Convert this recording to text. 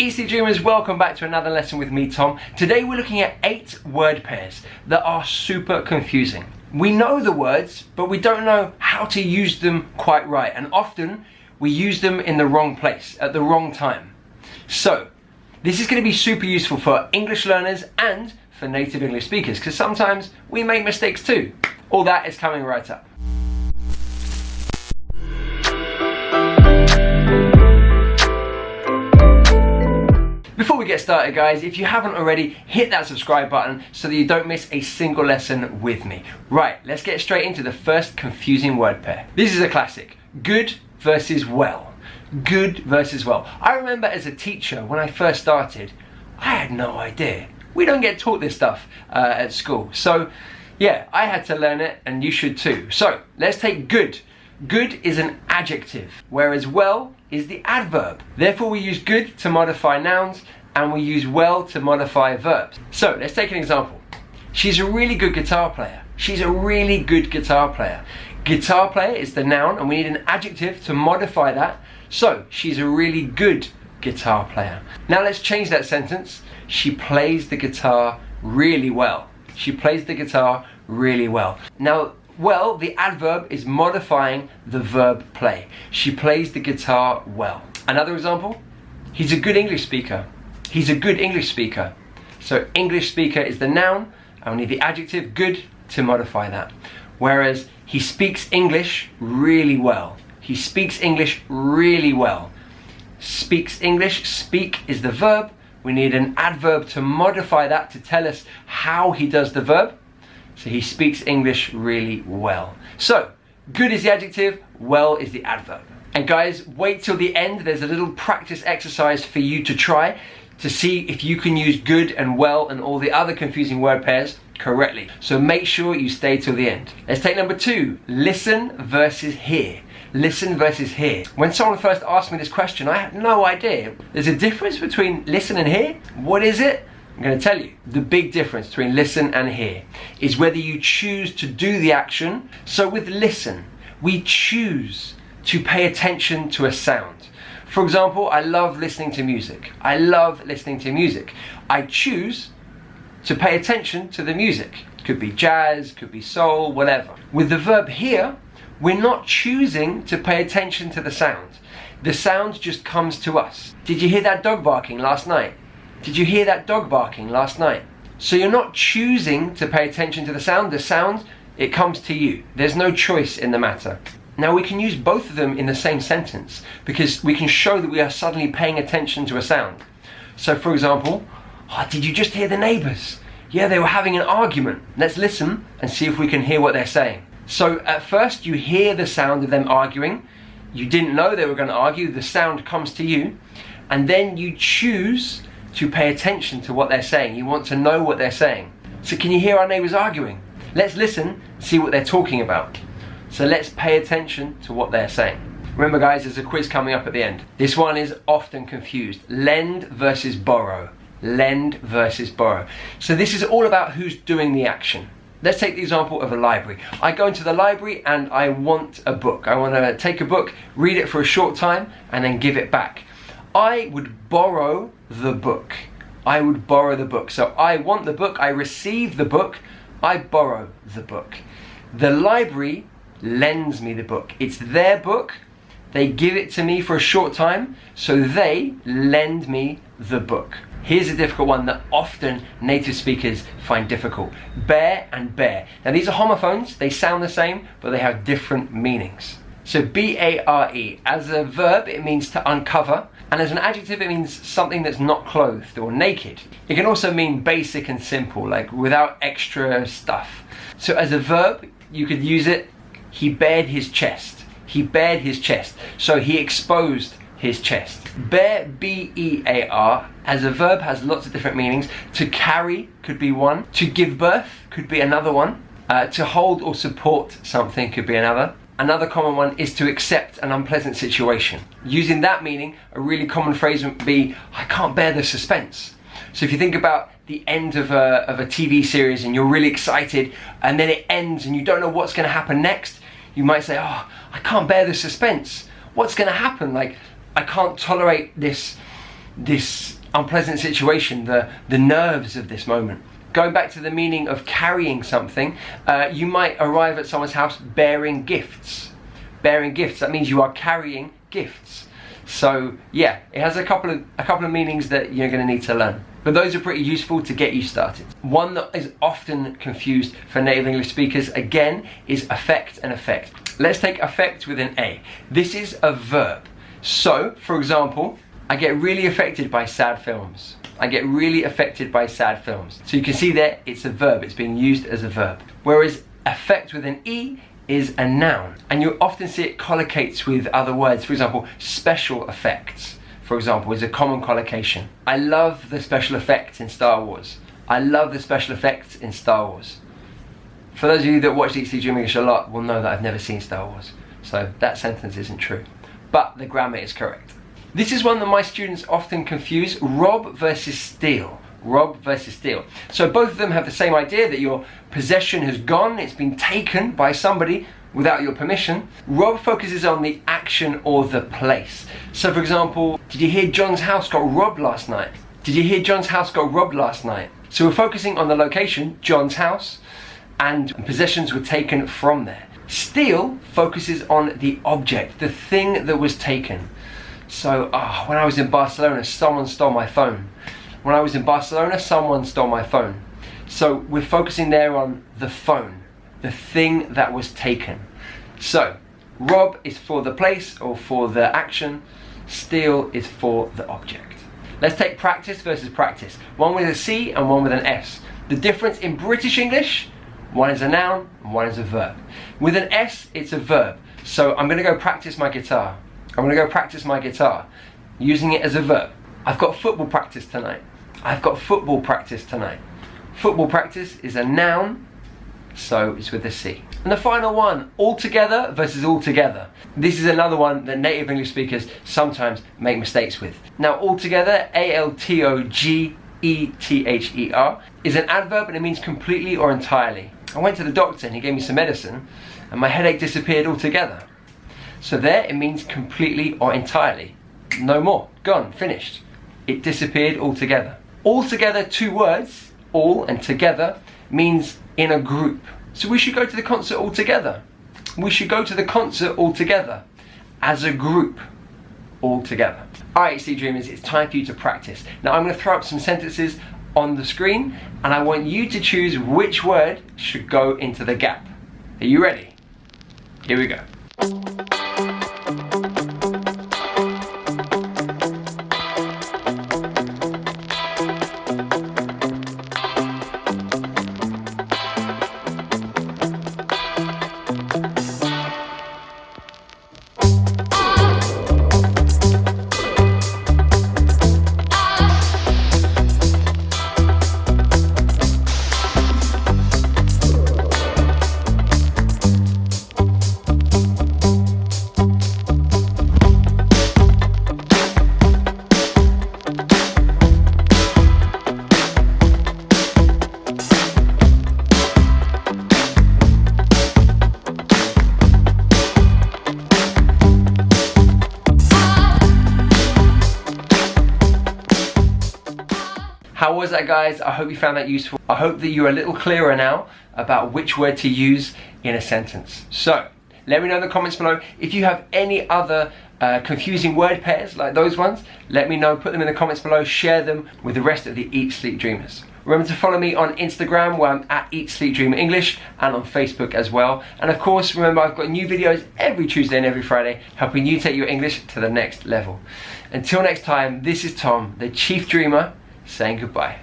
Easy Dreamers, welcome back to another lesson with me, Tom. Today we're looking at 8 word pairs that are super confusing. We know the words, but we don't know how to use them quite right, and often we use them in the wrong place, at the wrong time. So, this is going to be super useful for English learners and for native English speakers, because sometimes we make mistakes too. All that is coming right up. Before we get started, guys, if you haven't already, hit that subscribe button so that you don't miss a single lesson with me. Right, let's get straight into the first confusing word pair. This is a classic. Good versus well. Good versus well. I remember as a teacher, when I first started, I had no idea. We don't get taught this stuff at school. So, yeah, I had to learn it, and you should too. So, let's take good. Good is an adjective, whereas well is the adverb. Therefore, we use good to modify nouns, and we use well to modify verbs. So, let's take an example. She's a really good guitar player. She's a really good guitar player. Guitar player is the noun, and we need an adjective to modify that. So, she's a really good guitar player. Now let's change that sentence. She plays the guitar really well. She plays the guitar really well. Now, well, the adverb is modifying the verb play. She plays the guitar well. Another example, he's a good English speaker. He's a good English speaker. So English speaker is the noun, and we need the adjective good to modify that. Whereas he speaks English really well. He speaks English really well. Speaks English, speak is the verb. We need an adverb to modify that to tell us how he does the verb. So he speaks English really well. So, good is the adjective, well is the adverb. And guys, wait till the end. There's a little practice exercise for you to try to see if you can use good and well and all the other confusing word pairs correctly. So make sure you stay till the end. Let's take number 2, listen versus hear. Listen versus hear. When someone first asked me this question, I had no idea. There's a difference between listen and hear? What is it? I'm going to tell you. The big difference between listen and hear is whether you choose to do the action. So with listen, we choose to pay attention to a sound. For example, I love listening to music. I love listening to music. I choose to pay attention to the music. It could be jazz, could be soul, whatever. With the verb hear, we're not choosing to pay attention to the sound. The sound just comes to us. Did you hear that dog barking last night? Did you hear that dog barking last night? So you're not choosing to pay attention to the sound, it comes to you. There's no choice in the matter. Now we can use both of them in the same sentence because we can show that we are suddenly paying attention to a sound. So for example, oh, did you just hear the neighbours? Yeah, they were having an argument. Let's listen and see if we can hear what they're saying. So at first you hear the sound of them arguing. You didn't know they were going to argue. The sound comes to you. And then you choose to pay attention to what they're saying. You want to know what they're saying. So can you hear our neighbours arguing? Let's listen, see what they're talking about. So let's pay attention to what they're saying. Remember guys, there's a quiz coming up at the end. This one is often confused. Lend versus borrow. Lend versus borrow. So this is all about who's doing the action. Let's take the example of a library. I go into the library and I want a book. I want to take a book, read it for a short time, and then give it back. I would borrow the book. I would borrow the book. So I want the book, I receive the book, I borrow the book. The library lends me the book. It's their book, they give it to me for a short time, so they lend me the book. Here's a difficult one that often native speakers find difficult. Bear and bear. Now these are homophones, they sound the same, but they have different meanings. So B-A-R-E, as a verb it means to uncover, and as an adjective it means something that's not clothed or naked. It can also mean basic and simple, like without extra stuff. So as a verb, you could use it, he bared his chest. He bared his chest. So he exposed his chest. Bear, B-E-A-R, as a verb has lots of different meanings. To carry could be one. To give birth could be another one. To hold or support something could be another. Another common one is to accept an unpleasant situation. Using that meaning, a really common phrase would be, I can't bear the suspense. So if you think about the end of a TV series and you're really excited and then it ends and you don't know what's going to happen next, you might say, oh, I can't bear the suspense. What's going to happen? Like, I can't tolerate this this unpleasant situation, the nerves of this moment. Going back to the meaning of carrying something, you might arrive at someone's house bearing gifts. Bearing gifts, that means you are carrying gifts. So yeah, it has a couple of meanings that you're going to need to learn. But those are pretty useful to get you started. One that is often confused for native English speakers, again, is affect and effect. Let's take affect with an A. This is a verb. So, for example, I get really affected by sad films. I get really affected by sad films. So you can see there, it's a verb. It's being used as a verb. Whereas affect with an E is a noun. And you'll often see it collocates with other words. For example, special effects, for example, is a common collocation. I love the special effects in Star Wars. I love the special effects in Star Wars. For those of you that watch Eat Sleep Dream English a lot will know that I've never seen Star Wars. So that sentence isn't true. But the grammar is correct. This is one that my students often confuse, rob versus steal. Rob versus steal. So both of them have the same idea, that your possession has gone, it's been taken by somebody without your permission. Rob focuses on the action or the place. So for example, did you hear John's house got robbed last night? Did you hear John's house got robbed last night? So we're focusing on the location, John's house, and possessions were taken from there. Steal focuses on the object, the thing that was taken. So when I was in Barcelona, someone stole my phone. When I was in Barcelona, someone stole my phone. So we're focusing there on the phone, the thing that was taken. So rob is for the place or for the action. Steal is for the object. Let's take practice versus practice. One with a C and one with an S. The difference in British English, one is a noun and one is a verb. With an S, it's a verb. So I'm going to go practice my guitar. I'm going to go practice my guitar, using it as a verb. I've got football practice tonight. I've got football practice tonight. Football practice is a noun, so it's with a C. And the final one, altogether versus altogether. This is another one that native English speakers sometimes make mistakes with. Now altogether, A-L-T-O-G-E-T-H-E-R, is an adverb and it means completely or entirely. I went to the doctor and he gave me some medicine and my headache disappeared altogether. So there it means completely or entirely. No more, gone, finished. It disappeared altogether. Altogether, two words, all and together, means in a group. So we should go to the concert all together. We should go to the concert all together, as a group, all together. Alright, Sleep Dreamers, it's time for you to practice. Now I'm going to throw up some sentences on the screen and I want you to choose which word should go into the gap. Are you ready? Here we go. How was that, guys? I hope you found that useful. I hope that you're a little clearer now about which word to use in a sentence. So, let me know in the comments below. If you have any other confusing word pairs like those ones, let me know. Put them in the comments below. Share them with the rest of the Eat Sleep Dreamers. Remember to follow me on Instagram, where I'm at Eat Sleep Dream English, and on Facebook as well. And of course, remember, I've got new videos every Tuesday and every Friday, helping you take your English to the next level. Until next time, this is Tom, the Chief Dreamer, saying goodbye.